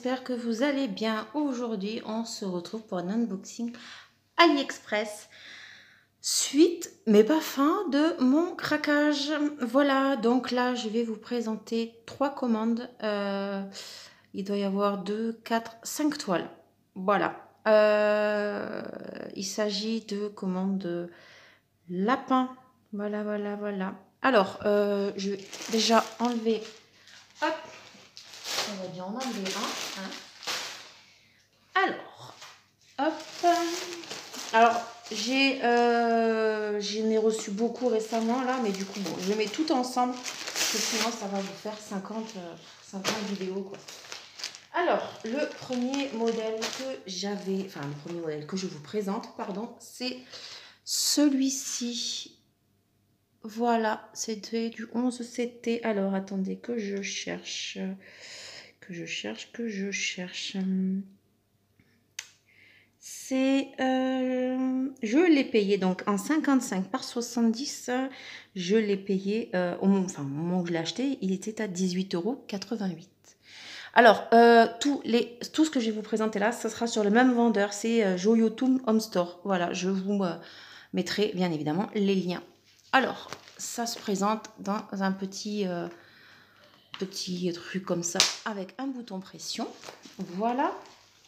j'espère que vous allez bien. Aujourd'hui, on se retrouve pour un unboxing AliExpress. Suite, mais pas fin, de mon craquage. Voilà, donc là, je vais vous présenter 3 commandes. Il doit y avoir 2, 4, 5 toiles. Voilà. Il s'agit de commandes de lapin. Voilà, voilà, voilà. Alors, je vais déjà enlever... Hop, on va bien en enlever un. Hein. Alors, hop. Alors, j'en ai reçu beaucoup récemment là, mais du coup, bon, je mets tout ensemble, parce que sinon ça va vous faire 50 vidéos quoi. Alors, le premier modèle que j'avais, enfin le premier modèle que je vous présente, pardon, c'est celui-ci. Voilà, c'était du 11 CT. Alors, attendez que je cherche. C'est, je l'ai payé donc en 55 par 70. Je l'ai payé, au moment où je l'ai acheté, il était à 18,88 €. Alors, tout ce que je vais vous présenter là, ça sera sur le même vendeur, c'est Joyotoon Home Store. Voilà, je vous mettrai bien évidemment les liens. Alors, ça se présente dans un petit truc comme ça, avec un bouton pression. Voilà.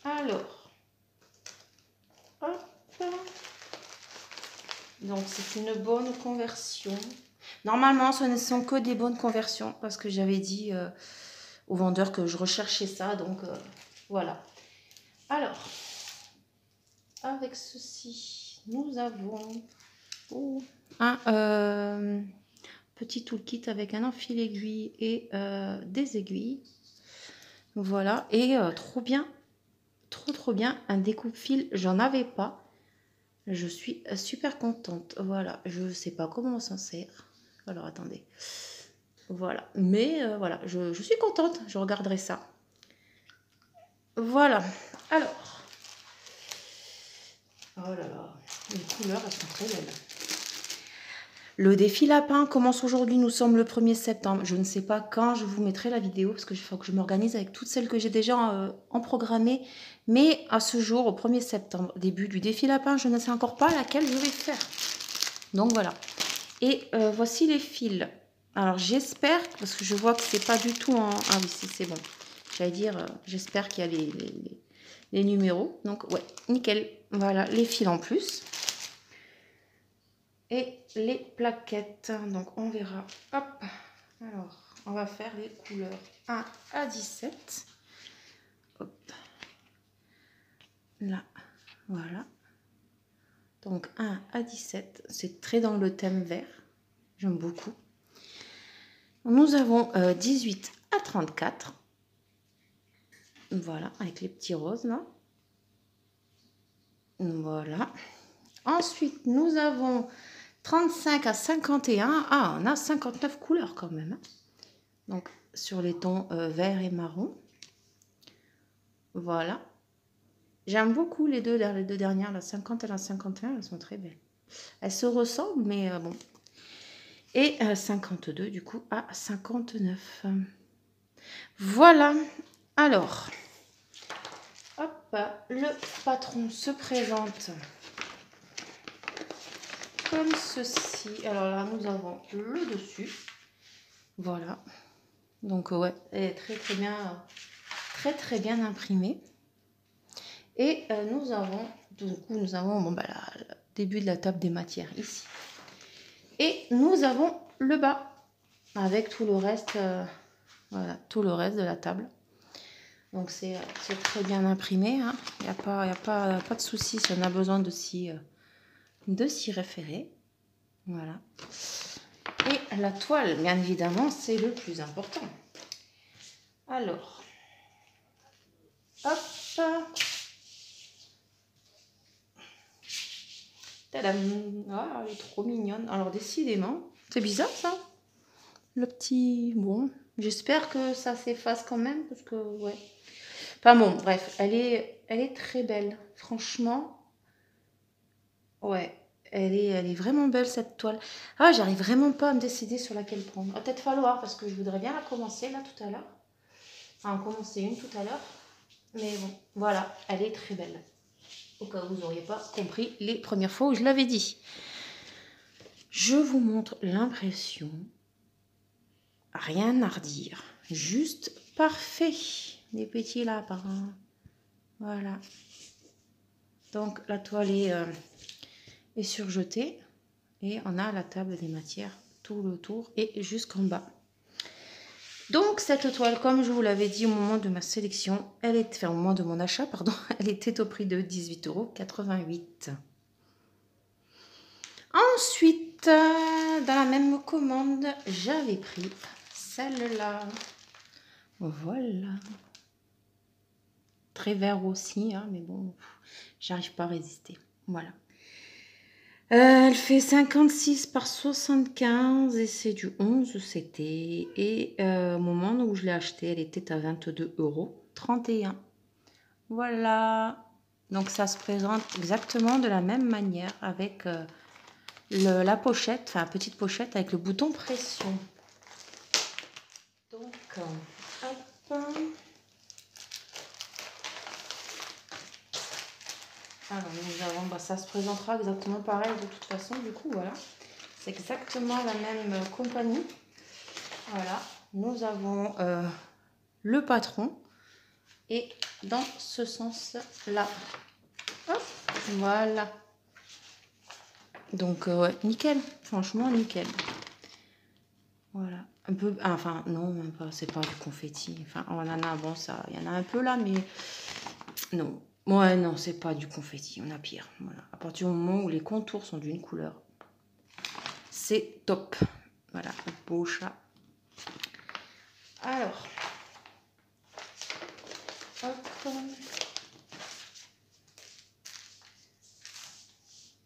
Alors, hop. Donc, c'est une bonne conversion. Normalement, ce ne sont que des bonnes conversions, parce que j'avais dit au vendeur que je recherchais ça. Donc, voilà. Alors, avec ceci, nous avons un petit toolkit avec un enfil aiguille et des aiguilles. Voilà, et trop bien, trop bien, un découpe-fil, j'en avais pas. Je suis super contente. Voilà, je sais pas comment on s'en sert. Alors, attendez. Voilà, mais voilà, je suis contente, je regarderai ça. Voilà, alors. Oh là là, les couleurs, elles sont très belles. Le défi lapin commence aujourd'hui, nous sommes le 1er septembre. Je ne sais pas quand je vous mettrai la vidéo, parce qu'il faut que je m'organise avec toutes celles que j'ai déjà en programmé. Mais à ce jour, au 1er septembre, début du défi lapin, je ne sais encore pas laquelle je vais faire. Donc voilà. Et voici les fils. Alors j'espère, parce que je vois que c'est pas du tout en... Ah oui, si, c'est bon. J'allais dire, j'espère qu'il y a les numéros. Donc ouais, nickel. Voilà, les fils en plus. Et les plaquettes. Donc on verra. Hop. Alors, on va faire les couleurs 1 à 17. Hop. Là, voilà. Donc 1 à 17. C'est très dans le thème vert. J'aime beaucoup. Nous avons 18 à 34. Voilà, avec les petits roses là. Voilà. Ensuite, nous avons 35 à 51. Ah, on a 59 couleurs quand même. Hein. Donc, sur les tons vert et marron. Voilà. J'aime beaucoup les deux dernières, la 50 et la 51. Elles sont très belles. Elles se ressemblent, mais bon. Et 52, du coup, à 59. Voilà. Alors, hop, le patron se présente comme ceci. Alors là, nous avons le dessus. Voilà. Donc, ouais, elle est très bien imprimée. Et nous avons, bon, bah, le début de la table des matières ici. Et nous avons le bas avec tout le reste, voilà, tout le reste de la table. Donc c'est très bien imprimé. Hein. Il n'y a pas de souci si on a besoin de s'y référer. Voilà. Et la toile, bien évidemment, c'est le plus important. Alors, hop. Tadam. Ah, elle est trop mignonne. Alors, décidément, c'est bizarre ça. Le petit... Bon, j'espère que ça s'efface quand même, parce que, ouais. Enfin bon, bref, elle est très belle. Franchement, ouais, elle est vraiment belle cette toile. Ah, j'arrive vraiment pas à me décider sur laquelle prendre. Va peut-être falloir, parce que je voudrais bien la commencer là tout à l'heure. Enfin, en commencer une tout à l'heure. Mais bon, voilà, elle est très belle. Au cas où vous n'auriez pas compris les premières fois où je l'avais dit. Je vous montre l'impression. Rien à redire. Juste parfait. Des petits lapins. Voilà. Donc la toile est surjetée. Et on a la table des matières tout le tour et jusqu'en bas. Donc cette toile, comme je vous l'avais dit au moment de ma sélection, au moment de mon achat, pardon, elle était au prix de 18,88 €. Ensuite, dans la même commande, j'avais pris celle-là. Voilà. Très vert aussi, hein, mais bon, j'arrive pas à résister. Voilà. Elle fait 56 par 75 et c'est du 11, c'était. Et au moment où je l'ai acheté, elle était à 22,31 €. Voilà. Donc ça se présente exactement de la même manière avec la pochette, enfin la petite pochette avec le bouton pression. Donc, hop. Alors nous avons, ça se présentera exactement pareil de toute façon, du coup voilà. C'est exactement la même compagnie. Voilà. Nous avons le patron et dans ce sens-là. Voilà. Donc ouais, nickel, franchement nickel. Voilà, un peu, enfin non, même pas, c'est pas du confetti. Enfin, on en a, bon ça, il y en a un peu là, mais non. Ouais, non, c'est pas du confetti, on a pire. Voilà, à partir du moment où les contours sont d'une couleur, c'est top. Voilà, beau chat. Alors, hop.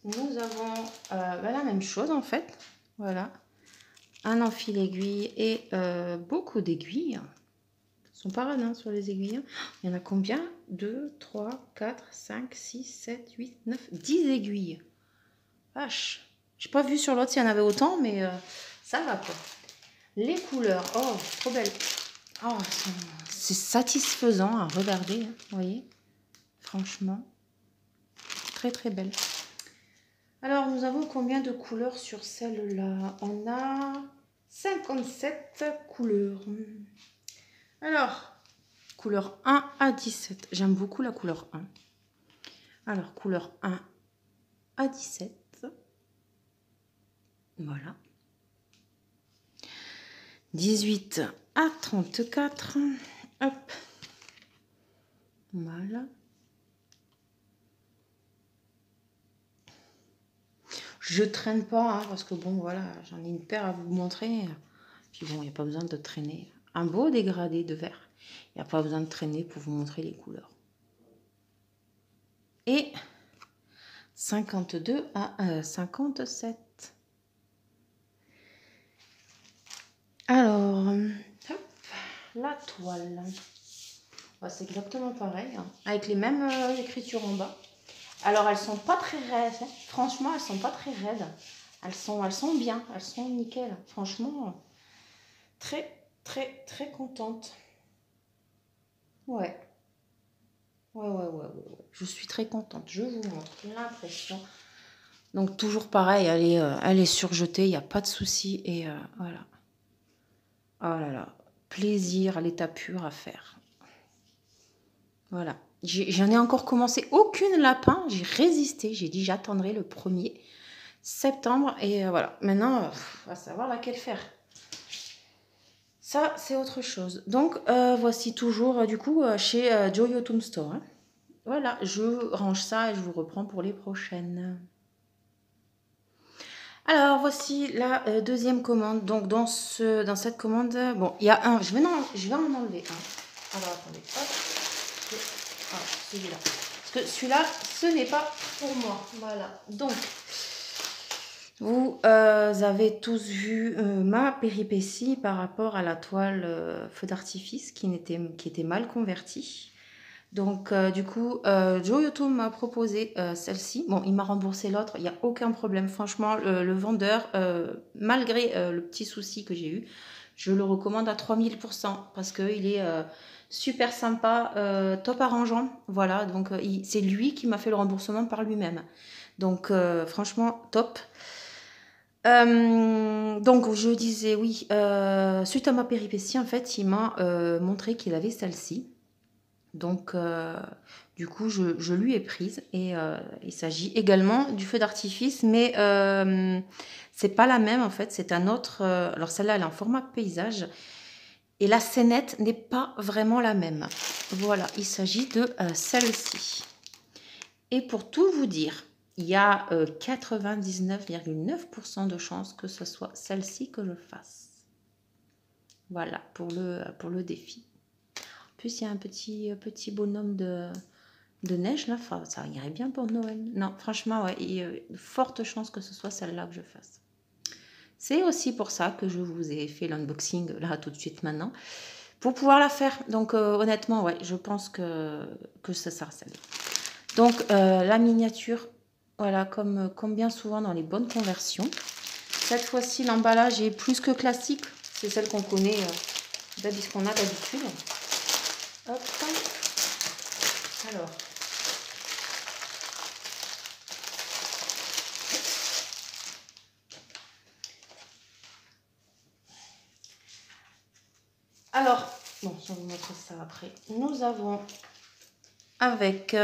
Nous avons la même chose en fait. Voilà. Un enfil aiguille et beaucoup d'aiguilles. Ils sont pas rares sur les aiguilles. Il y en a combien? 2, 3, 4, 5, 6, 7, 8, 9, 10 aiguilles. Vache. J'ai pas vu sur l'autre s'il y en avait autant, mais ça va quoi. Les couleurs, oh, trop belles. Oh, c'est satisfaisant à regarder, hein, vous voyez. Franchement, très très belle. Alors, nous avons combien de couleurs sur celle-là? On a 57 couleurs. Alors, couleur 1 à 17. J'aime beaucoup la couleur 1. Alors, couleur 1 à 17. Voilà. 18 à 34. Hop. Voilà. Je traîne pas, hein, parce que bon, voilà, j'en ai une paire à vous montrer. Puis bon, il n'y a pas besoin de traîner. Un beau dégradé de vert. Il n'y a pas besoin de traîner pour vous montrer les couleurs. Et 52 à 57. Alors, hop, la toile. Bah, c'est exactement pareil, hein, avec les mêmes écritures en bas. Alors, elles sont pas très raides. Hein. Franchement, elles sont pas très raides. Elles sont bien. Elles sont nickel. Franchement, très, très, très contente. Ouais. Ouais. Je suis très contente. Je vous montre l'impression. Donc, toujours pareil, elle est surjetée. Il n'y a pas de souci. Et voilà. Oh là là. Plaisir à l'état pur à faire. Voilà. J'en ai encore commencé aucune lapin. J'ai résisté. J'ai dit j'attendrai le 1er septembre. Et voilà. Maintenant, on va savoir laquelle faire. Ça, c'est autre chose. Donc, voici toujours, du coup, chez Joyotum Store. Hein. Voilà, je range ça et je vous reprends pour les prochaines. Alors, voici la deuxième commande. Donc, dans cette commande, bon, il y a un... Je vais en enlever un. Alors, attendez. Hop. Ah, celui-là. Parce que celui-là, ce n'est pas pour moi. Voilà. Donc, vous avez tous vu ma péripétie par rapport à la toile feu d'artifice qui était mal convertie. Donc, du coup, Joyotum m'a proposé celle-ci. Bon, il m'a remboursé l'autre, il n'y a aucun problème. Franchement, le vendeur, malgré le petit souci que j'ai eu, je le recommande à 3000% parce qu'il est super sympa, top arrangeant. Voilà, donc c'est lui qui m'a fait le remboursement par lui-même. Donc franchement, top. Donc je disais, oui, suite à ma péripétie, en fait, il m'a montré qu'il avait celle-ci. Donc, du coup, je lui ai prise et il s'agit également du feu d'artifice, mais c'est pas la même en fait, c'est un autre. Alors celle-là, elle est en format paysage et la scénette n'est pas vraiment la même. Voilà, il s'agit de celle-ci. Et pour tout vous dire, il y a 99,9% de chances que ce soit celle-ci que je fasse. Voilà, pour le défi. En plus, il y a un petit bonhomme de neige là, enfin, ça irait bien pour Noël. Non, franchement, ouais, il y a de fortes chances que ce soit celle-là que je fasse. C'est aussi pour ça que je vous ai fait l'unboxing là tout de suite maintenant, pour pouvoir la faire. Donc honnêtement, ouais, je pense que ça sera celle-là. Donc la miniature, voilà, comme bien souvent dans les bonnes conversions. Cette fois-ci, l'emballage est plus que classique. C'est celle qu'on connaît, qu'on a d'habitude. Hop. Alors. Alors, bon, je vais vous montrer ça après. Nous avons avec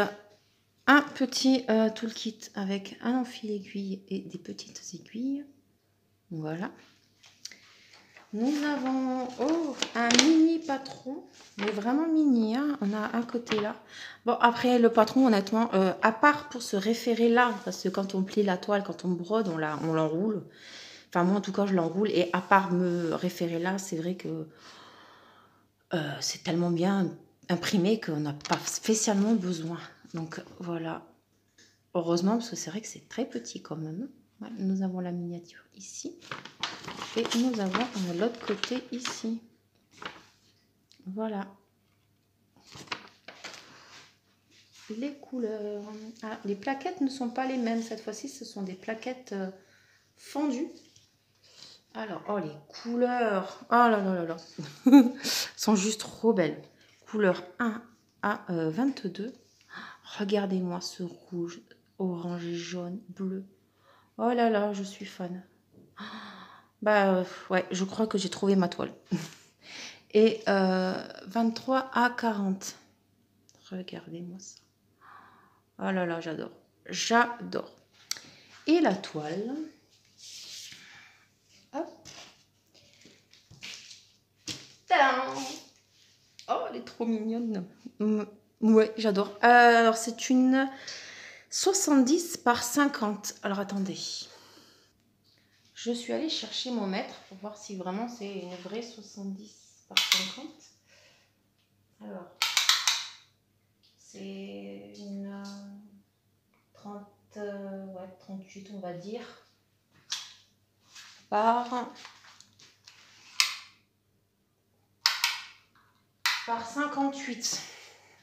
un petit toolkit avec un enfil aiguille et des petites aiguilles. Voilà. Nous avons un mini patron, mais vraiment mini, hein. On a un côté là. Bon, après, le patron, honnêtement, à part pour se référer là, parce que quand on plie la toile, quand on brode, on l'enroule. Enfin, moi, en tout cas, je l'enroule. Et à part me référer là, c'est vrai que c'est tellement bien imprimé qu'on n'a pas spécialement besoin. Donc, voilà. Heureusement, parce que c'est vrai que c'est très petit quand même. Ouais, nous avons la miniature ici. Et nous avons l'autre côté ici. Voilà. Les couleurs. Ah, les plaquettes ne sont pas les mêmes. Cette fois-ci, ce sont des plaquettes fendues. Alors, oh, les couleurs. Oh là là là là. sont juste trop belles. Couleur 1 à 22. Regardez-moi ce rouge, orange, jaune, bleu. Oh là là, je suis fan. Bah ouais, je crois que j'ai trouvé ma toile. Et 23 à 40. Regardez-moi ça. Oh là là, j'adore. J'adore. Et la toile. Hop. Tadam! Oh, elle est trop mignonne. Ouais, j'adore. Alors, c'est une 70 par 50. Alors, attendez. Je suis allée chercher mon mètre pour voir si vraiment c'est une vraie 70 par 50. Alors, c'est une 30, ouais, 38, on va dire, par 58.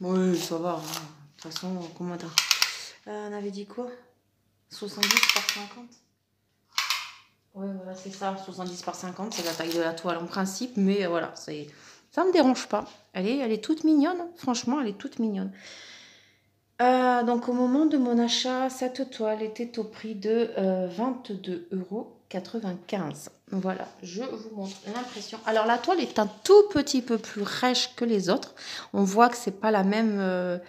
Oui, ça va. Hein. De toute façon, comment on avait dit quoi? 70 par 50. Oui, voilà, c'est ça. 70 par 50, c'est la taille de la toile en principe. Mais voilà, ça me dérange pas. Elle est toute mignonne. Franchement, elle est toute mignonne. Donc, au moment de mon achat, cette toile était au prix de 22,95 €. Voilà, je vous montre l'impression. Alors, la toile est un tout petit peu plus rêche que les autres. On voit que c'est pas la même,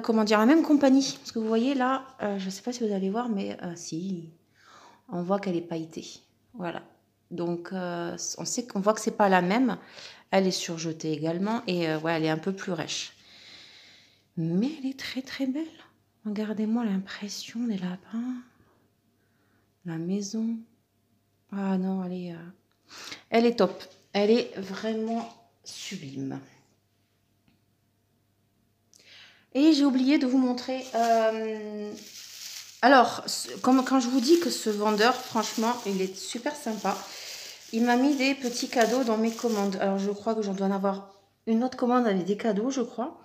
comment dire, la même compagnie. Parce que vous voyez là, je sais pas si vous allez voir, mais si, on voit qu'elle est pailletée. Voilà. Donc, on voit que c'est pas la même. Elle est surjetée également et ouais, elle est un peu plus rêche. Mais elle est très très belle. Regardez-moi l'impression des lapins. La maison. Ah non, elle est top. Elle est vraiment sublime. Et j'ai oublié de vous montrer. Alors, quand je vous dis que ce vendeur, franchement, il est super sympa. Il m'a mis des petits cadeaux dans mes commandes. Alors, je crois que j'en dois en avoir une autre commande avec des cadeaux, je crois.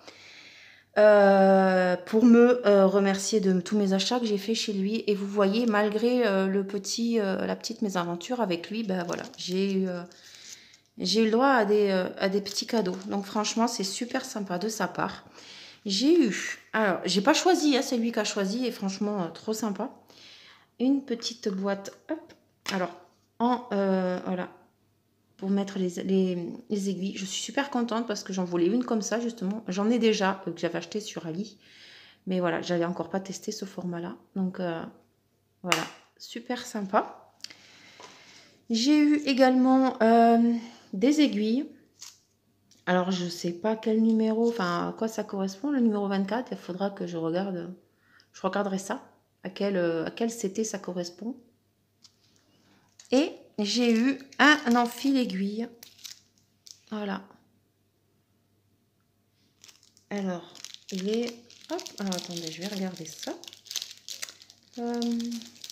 Pour me remercier de tous mes achats que j'ai fait chez lui. Et vous voyez, malgré la petite mésaventure avec lui, ben voilà, j'ai eu j'ai eu le droit à des petits cadeaux. Donc franchement, c'est super sympa de sa part. J'ai eu, alors j'ai pas choisi, hein, c'est lui qui a choisi et franchement, trop sympa. Une petite boîte, hop, alors, voilà, pour mettre les aiguilles. Je suis super contente parce que j'en voulais une comme ça, justement. J'en ai déjà, que j'avais acheté sur Ali. Mais voilà, j'avais encore pas testé ce format-là. Donc, voilà, super sympa. J'ai eu également des aiguilles. Alors, je sais pas quel numéro, enfin, à quoi ça correspond, le numéro 24. Il faudra que je regarde, je regarderai ça, à quel CT ça correspond. Et j'ai eu un enfil aiguille. Voilà. Alors, il est... Hop, alors attendez, je vais regarder ça.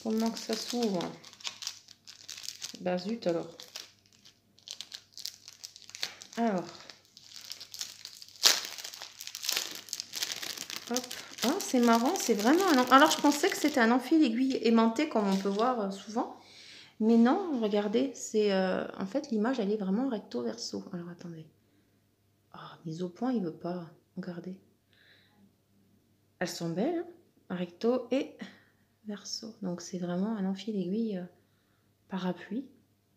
Comment que ça s'ouvre? Bah zut alors. Alors. Hop. Oh, c'est marrant, c'est vraiment un... Alors, je pensais que c'était un enfil aiguille aimanté, comme on peut voir souvent. Mais non, regardez, c'est... en fait, l'image, elle est vraiment recto verso. Alors, attendez. Oh, mise au point, il veut pas. Regardez. Elles sont belles, hein, recto et verso. Donc, c'est vraiment un enfil aiguille par appui.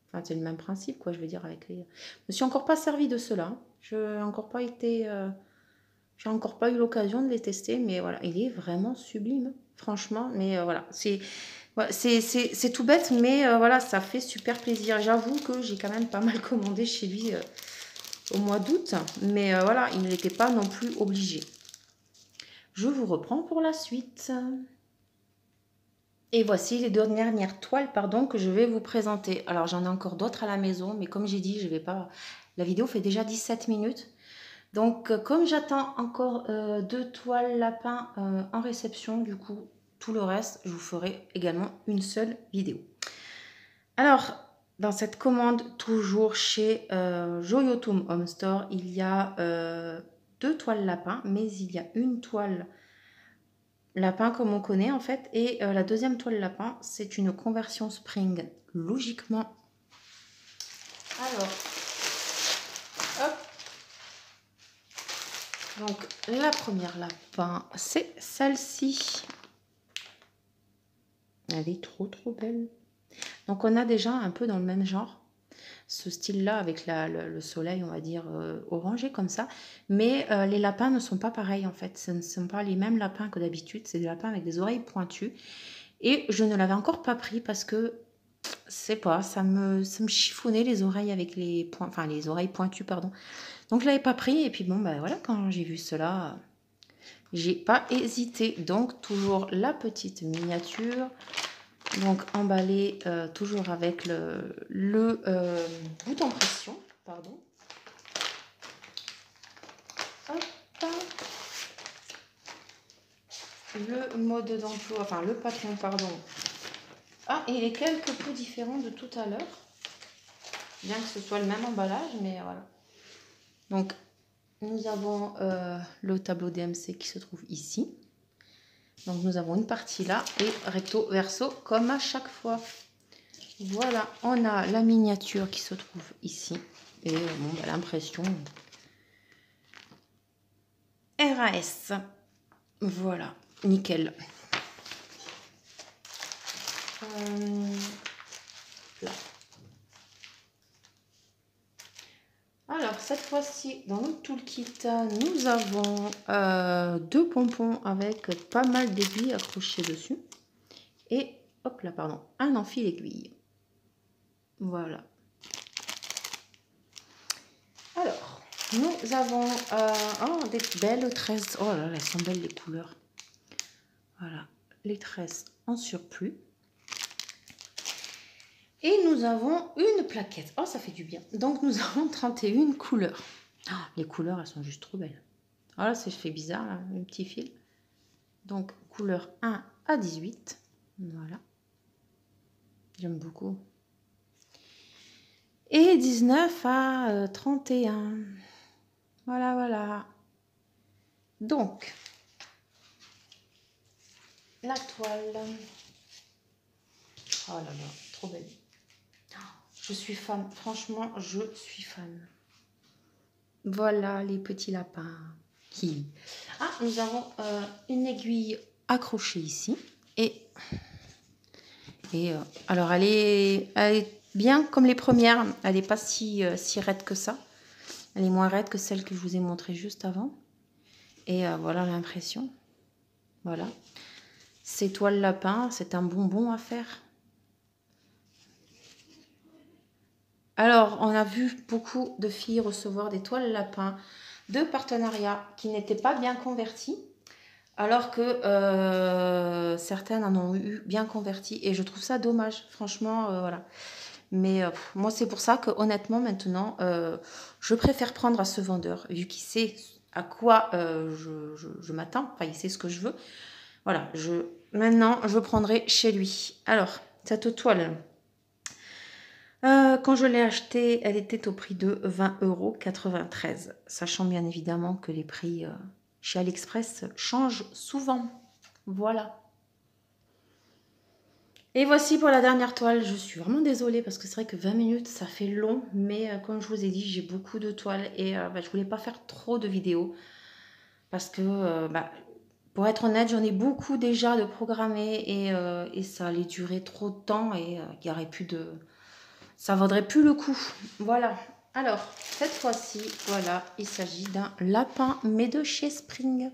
Enfin, c'est le même principe, quoi, je veux dire, avec les... Je me suis encore pas servi de cela. Je n'ai encore pas été... j'ai encore pas eu l'occasion de les tester, mais voilà, il est vraiment sublime, franchement. Mais voilà, c'est tout bête, mais voilà, ça fait super plaisir. J'avoue que j'ai quand même pas mal commandé chez lui au mois d'août, mais voilà, il n'était pas non plus obligé. Je vous reprends pour la suite. Et voici les dernières toiles, pardon, que je vais vous présenter. Alors, j'en ai encore d'autres à la maison, mais comme j'ai dit, je vais pas... La vidéo fait déjà 17 minutes. Donc, comme j'attends encore 2 toiles lapins en réception, du coup, tout le reste, je vous ferai également une seule vidéo. Alors, dans cette commande, toujours chez Joyotum Home Store, il y a 2 toiles lapins, mais il y a une toile lapin comme on connaît en fait, et la deuxième toile lapin, c'est une conversion spring, logiquement. Alors, hop. Donc, la première lapin, c'est celle-ci. Elle est trop belle. Donc, on a déjà un peu dans le même genre. Ce style-là, avec le soleil, on va dire, orangé comme ça. Mais les lapins ne sont pas pareils, en fait. Ce ne sont pas les mêmes lapins que d'habitude. C'est des lapins avec des oreilles pointues. Et je ne l'avais encore pas pris parce que, c'est pas, ça me chiffonnait les oreilles avec les points, enfin, les oreilles pointues, pardon. Donc, je l'avais pas pris. Et puis, bon, ben voilà, quand j'ai vu cela... J'ai pas hésité, donc toujours la petite miniature, donc emballée toujours avec le bouton pression, pardon. Hop. Le mode d'emploi, enfin le patron, pardon. Ah, et il est quelque peu différent de tout à l'heure, bien que ce soit le même emballage, mais voilà. Donc nous avons le tableau DMC qui se trouve ici. Donc nous avons une partie là et recto verso comme à chaque fois. Voilà, on a la miniature qui se trouve ici. Et bon, bah, l'impression RAS. Voilà, nickel. Là. Alors, cette fois-ci, dans notre toolkit, nous avons 2 pompons avec pas mal d'aiguilles accrochées dessus. Et, hop là, pardon, un enfil aiguille. Voilà. Alors, nous avons des belles tresses. Oh là là, elles sont belles les couleurs. Voilà, les tresses en surplus. Et nous avons une plaquette. Oh, ça fait du bien. Donc, nous avons 31 couleurs. Oh, les couleurs, elles sont juste trop belles. Voilà, ça fait bizarre, là, le petit fil. Donc, couleur 1 à 18. Voilà. J'aime beaucoup. Et 19 à 31. Voilà, voilà. Donc, la toile. Oh là là, trop belle. Je suis fan. Franchement, je suis fan. Voilà les petits lapins. Ah, nous avons une aiguille accrochée ici. Alors, elle est bien comme les premières. Elle n'est pas si raide que ça. Elle est moins raide que celle que je vous ai montrée juste avant. Et voilà l'impression. Voilà. Ces toiles lapin, c'est un bonbon à faire. Alors, on a vu beaucoup de filles recevoir des toiles lapin de partenariat qui n'étaient pas bien converties, alors que certaines en ont eu bien converties. Et je trouve ça dommage, franchement, voilà. Mais moi, c'est pour ça que honnêtement, maintenant, je préfère prendre à ce vendeur, vu qu'il sait à quoi je m'attends, enfin, il sait ce que je veux. Voilà, maintenant, je prendrai chez lui. Alors, cette toile, quand je l'ai achetée, elle était au prix de 20,93 €, sachant bien évidemment que les prix chez AliExpress changent souvent. Voilà. Et voici pour la dernière toile. Je suis vraiment désolée parce que c'est vrai que 20 minutes, ça fait long. Mais comme je vous ai dit, j'ai beaucoup de toiles et je voulais pas faire trop de vidéos. Parce que, pour être honnête, j'en ai beaucoup déjà de programmés et ça allait durer trop de temps et il y aurait plus de... Ça vaudrait plus le coup. Voilà. Alors, cette fois-ci, voilà, il s'agit d'un lapin, mais de chez Spring.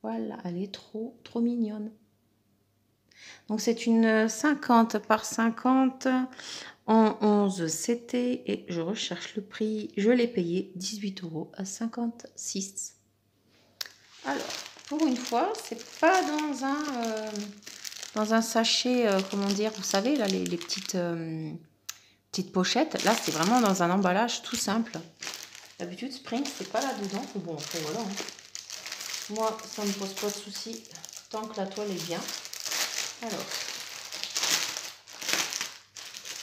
Voilà, elle est trop mignonne. Donc, c'est une 50 par 50 en 11 CT et je recherche le prix. Je l'ai payé 18,56 €. Alors, pour une fois, c'est pas dans un sachet, comment dire, vous savez, là, les petites pochettes. Là, c'est vraiment dans un emballage tout simple. D'habitude, Spring, c'est pas là-dedans. Bon, après, voilà. Moi, ça ne me pose pas de soucis tant que la toile est bien. Alors,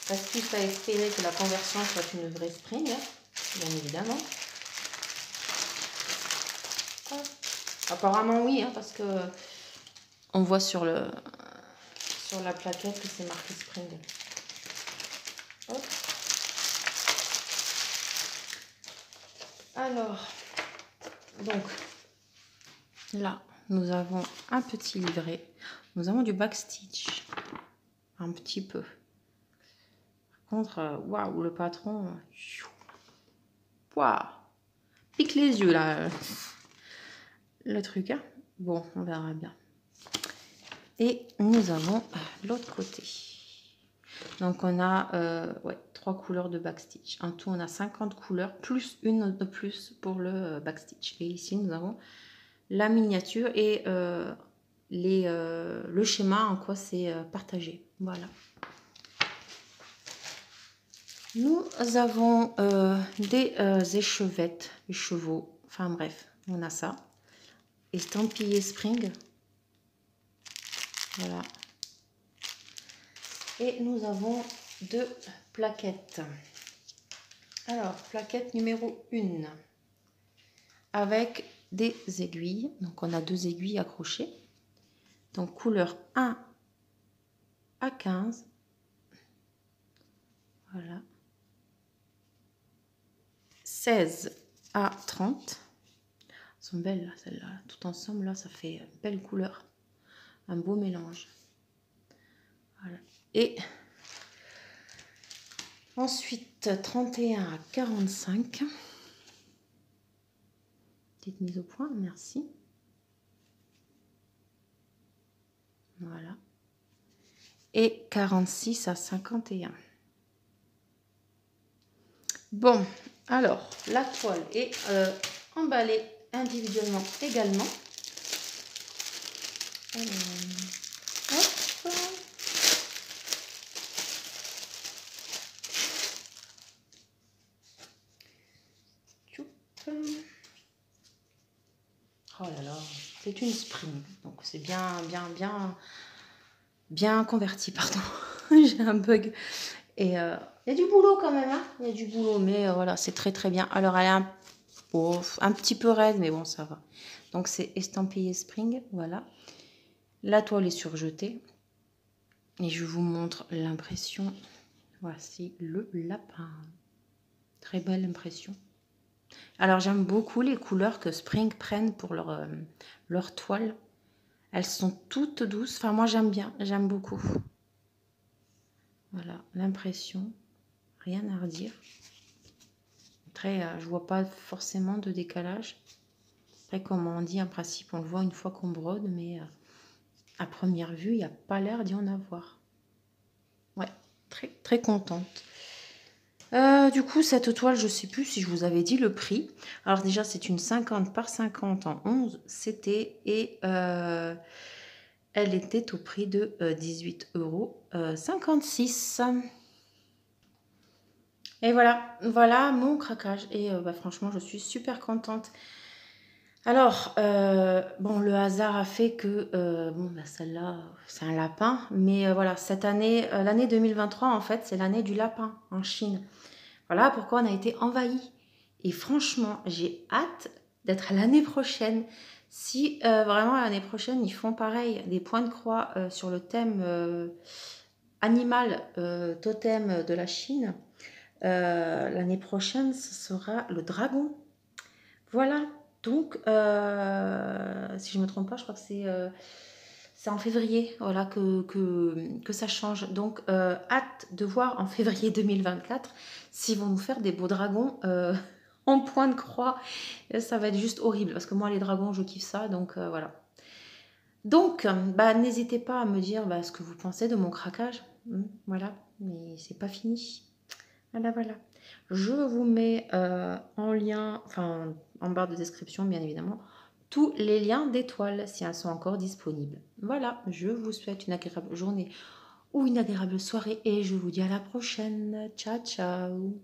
astuce à espérer que la conversion soit une vraie Spring, bien évidemment. Apparemment, oui, hein, parce que on voit sur la plaquette que c'est marqué Spring. Hop. Alors, donc, là, nous avons un petit livret. Nous avons du backstitch. Un petit peu. Par contre, waouh, le patron... Waouh, pique les yeux, là. Le truc, hein. Bon, on verra bien. Et nous avons l'autre côté. Donc, on a 3 couleurs de backstitch. En tout, on a 50 couleurs, plus une de plus pour le backstitch. Et ici, nous avons la miniature et le schéma en quoi c'est partagé. Voilà. Nous avons des échevettes, écheveaux, enfin bref, on a ça. Estampillé Spring. Voilà. Et nous avons 2 plaquettes. Alors, plaquette numéro 1 avec des aiguilles. Donc, on a 2 aiguilles accrochées. Donc, couleur 1 à 15. Voilà. 16 à 30. Elles sont belles, celles-là. Tout ensemble, là, ça fait une belle couleur. Un beau mélange. Voilà. Et ensuite, 31 à 45. Petite mise au point, merci. Voilà. Et 46 à 51. Bon, alors, la toile est emballée individuellement également. Hop. Oh là là, c'est une Spring, donc c'est bien converti, pardon. J'ai un bug. Et il y a du boulot quand même, hein. Il y a du boulot, mais voilà, c'est très bien. Alors elle est un petit peu raide, mais bon, ça va. Donc c'est estampillé Spring, voilà. La toile est surjetée. Et je vous montre l'impression. Voici le lapin. Très belle impression. Alors, j'aime beaucoup les couleurs que Spring prennent pour leur toile. Elles sont toutes douces. Enfin, moi, j'aime bien. J'aime beaucoup. Voilà, l'impression. Rien à redire. Très, je vois pas forcément de décalage. Après, comme on dit, en principe, on le voit une fois qu'on brode, mais à première vue, il n'y a pas l'air d'y en avoir. Ouais, très, très contente. Du coup, cette toile, je ne sais plus si je vous avais dit le prix. Alors déjà, c'est une 50 par 50 en 11 CT et elle était au prix de 18,56 €. Et voilà, voilà mon craquage. Et franchement, je suis super contente. Alors, bon, le hasard a fait que, bon, celle-là, c'est un lapin. Mais voilà, cette année, l'année 2023, en fait, c'est l'année du lapin en Chine. Voilà pourquoi on a été envahi. Et franchement, j'ai hâte d'être l'année prochaine. Si vraiment l'année prochaine, ils font pareil, des points de croix sur le thème animal, totem de la Chine, l'année prochaine, ce sera le dragon. Voilà. Donc, si je ne me trompe pas, je crois que c'est en février, voilà, que ça change. Donc, hâte de voir en février 2024 s'ils vont nous faire des beaux dragons en point de croix. Et ça va être juste horrible, parce que moi, les dragons, je kiffe ça, donc voilà. Donc, n'hésitez pas à me dire ce que vous pensez de mon craquage. Voilà, mais c'est pas fini. Voilà, voilà. Je vous mets en lien, enfin en barre de description bien évidemment, tous les liens d'étoiles si elles sont encore disponibles. Voilà, je vous souhaite une agréable journée ou une agréable soirée et je vous dis à la prochaine. Ciao, ciao.